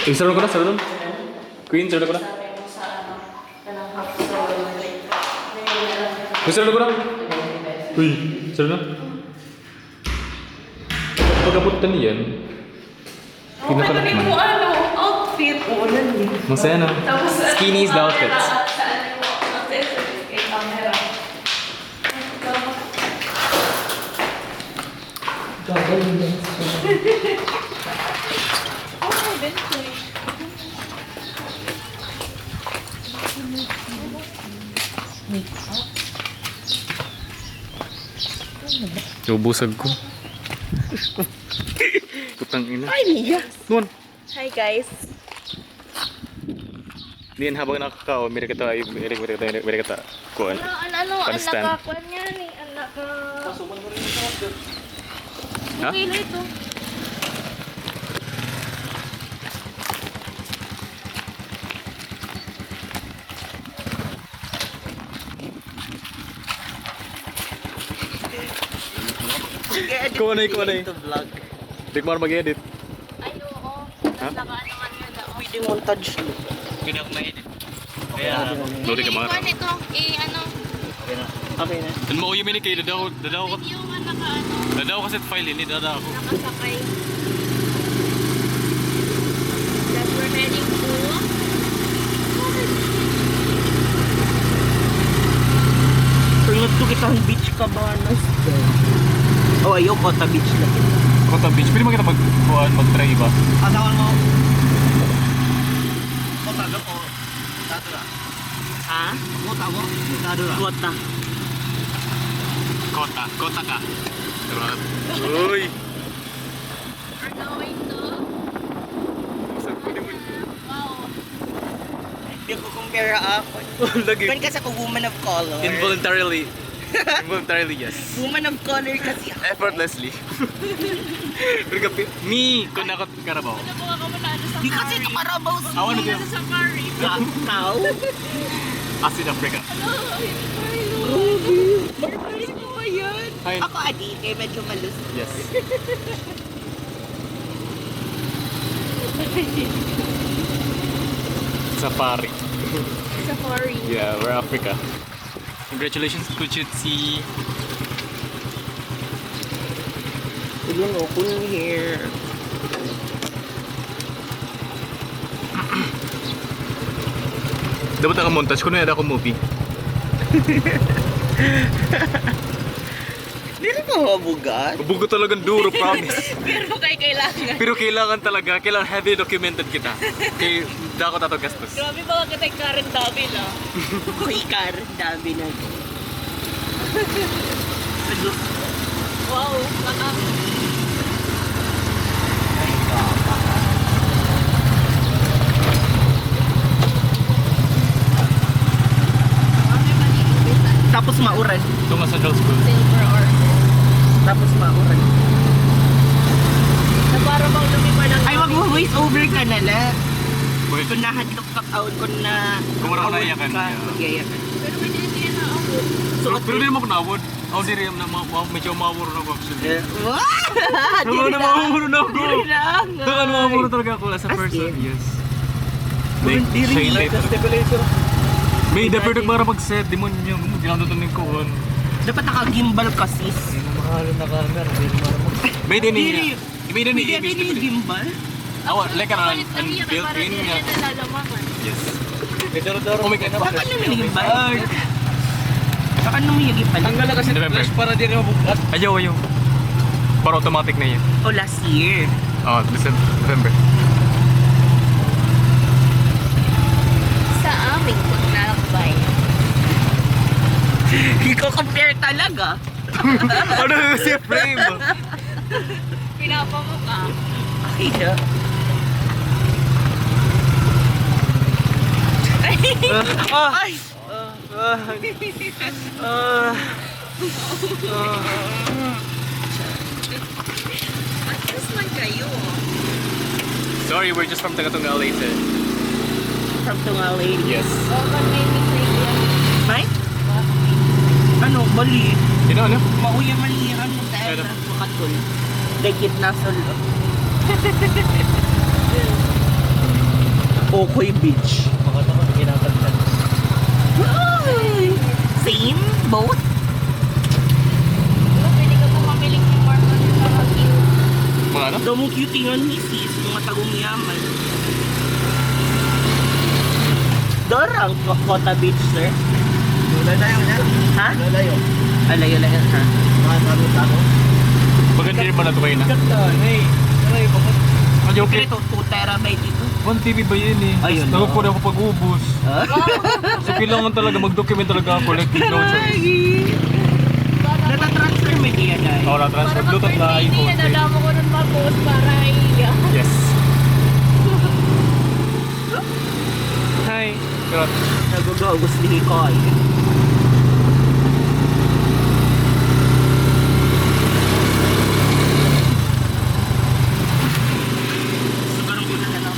Sarado ko na, sarado. Queen, sarado ko na. Sarado ko na. Uy, sarado na. Pagkabutan niyan. Pinakalit mo outfit. Masaya na. Skinny's the outfits. Ubusag ko. Putang ina. Ay, Mia. Nun. Hi, guys. Diyan habang nakakao, meron kita kuan. Ano, Understand. anak ka, kuan yan eh, anak ka. Ha? Kilo ito. Kuanay. Vlog. Di ko mag-edit. Ay, oo. Ha? Naglakaan nga daw. Pwede montage mo. Hindi ako ma-edit. Kaya, lodi ka mga. Kuan ito, ano, Okay na. Dan mo yung mini kayo, dadaw ko. yung naka, Dadaw kasi file, hindi dadaw ako. nakasakay. That we're heading to... Tulad to kitang beach Cabanas. Oh, ayaw Kota Beach lang. Kota Beach, pwede mo kita mag-try ba? Asawan mo. Kota ga ko. Tatara. Ha? Kota mo. Tatara. Kota. Kota ka. Uy! We're going to... Wow. Hindi ko compare ako. Lagi. Kan kasi ako woman of color. Involuntarily. Involuntarily, yes. Woman of color kasi ako. Effortlessly. Me, kung ako karabaw. Ano po ako muna sa Di kasi ito karabaw sa I wanna do Sa safari. Tao. Acid Africa. Ano ba yan? Hi. Ako adite, medyo malus. Yes. Safari. Safari. Yeah, we're Africa. Congratulations, Kuchutsi. Yun o, cool hair. Dapat ako montage, kuno yata ako movie. Hindi rin mo mabugat. Bugo talagang duro, promise. Pero kayo kailangan. Pero kailangan talaga, kailangan heavy documented kita. Kaya dako tato gastos. Grabe ba kita yung Karen David ah. Uy, Kar, dami na. Wow, Tapos mauran. Ito nga sa Charles School. silver or Tapos mauran. na para bang lumipad ng Ay, wag mo voice over ka na lang. Wait, Kung nahadlok ka taon ko na... Kung wala ko naiyakan. Mag-iyakan. pero hindi na ako. Pero di naman ako nawod. Ako di rin, medyo mawuro na ako actually. Wah! Ano na mawuro na ako? lang. Ano mawuro talaga ako as a As person, in? yes. Di rin Shade stabilizer. May dapat para mag-set, demonyo. Ginatutunin ko on. Dapat naka-gimbal ka, sis. Mahalo na camera, hindi naman May din Dili. May din Hindi din gimbal. Like an Palit lang yan para built-in hindi nga. na nalalamangan. Yes. Oh my God. Baka naman yung gimbal. Baka naman yung gimbal. Tanggal na kasi flash para di rin mabukat. Ayaw. Para automatic na yun. Oh, last year. Oh, November. Sa aming pagnalakbay. Iko-compare talaga. Ano si frame? Pinapamukha. Ay, na. Ay! Atras man kayo. Sorry, we're just from Tagatunga Leyte. From Tungalay. Yes. Bakit may mikriya? May? Ano, bali. Ano? Mauya malihan mo tayo Ano? na makatol. Dagit na solo. Kokoy Beach. Makata ko, kinakatlan. Ay! Same? Both? Diba, pwede ka po mamiling yung market yung mga cute. Mga ano? Daw mong cute nga ni sis, mga tagong yaman. Dorang Kota Beach, sir. Lalayo niya. Ha? Lalayo. Alayo-layo, ha? Tago. Maganda rin ba na ito kayo na? Ganda. Hey. Aray, bakit? Ang joke Ito, 2 terabyte ito. 1 TV ba yun eh? Ayun na. Nagpapuri ako pag-ubos. Ah? So kailangan talaga mag-document talaga ako. Like, no choice. Natatransfer mo diya dahil. Ako na-transfer Bluetooth na iPhone. Nadadama ko ng mga post para iya. Yes. Hi. Pero, Nagugawagos ni Hikoy. Siguro ko na lang.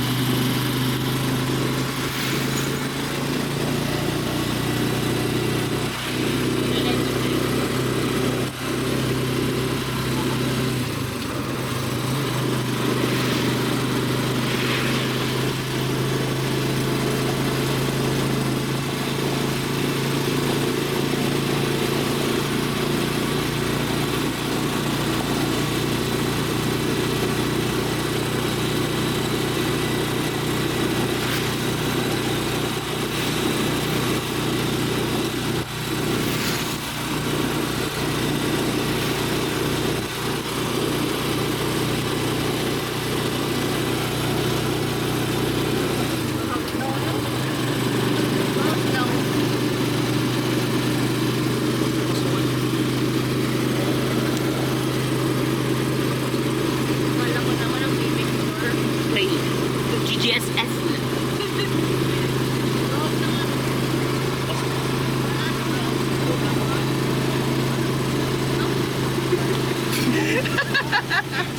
Wala ko naman ang baby store. Pray. GGSS.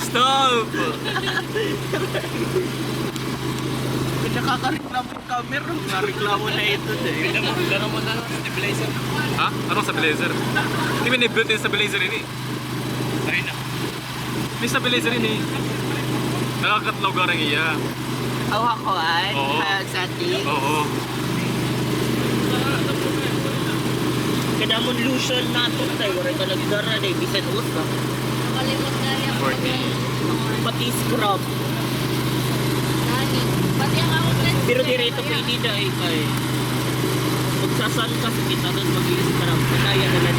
stop! Nakakareklamo yung camera. Nareklamo na ito eh. Gano'n mo na stabilizer. Ha? Anong stabilizer? Hindi ba ni-built-in stabilizer yun eh? Ay na. May stabilizer yun eh. Nakakatlaw ka rin iya. Awa ko ay. Oo. Sa ating. Oo. Kadamon lotion na ito tayo. Wala talaga dara na ibisan usa. Nakalimot na niya ako 40. Pati scrub. Nani. Pati ang outlet. Pero direto pwede dahil kay. Magsasan ka sa kita doon mag-i-scrub. Kaya na lang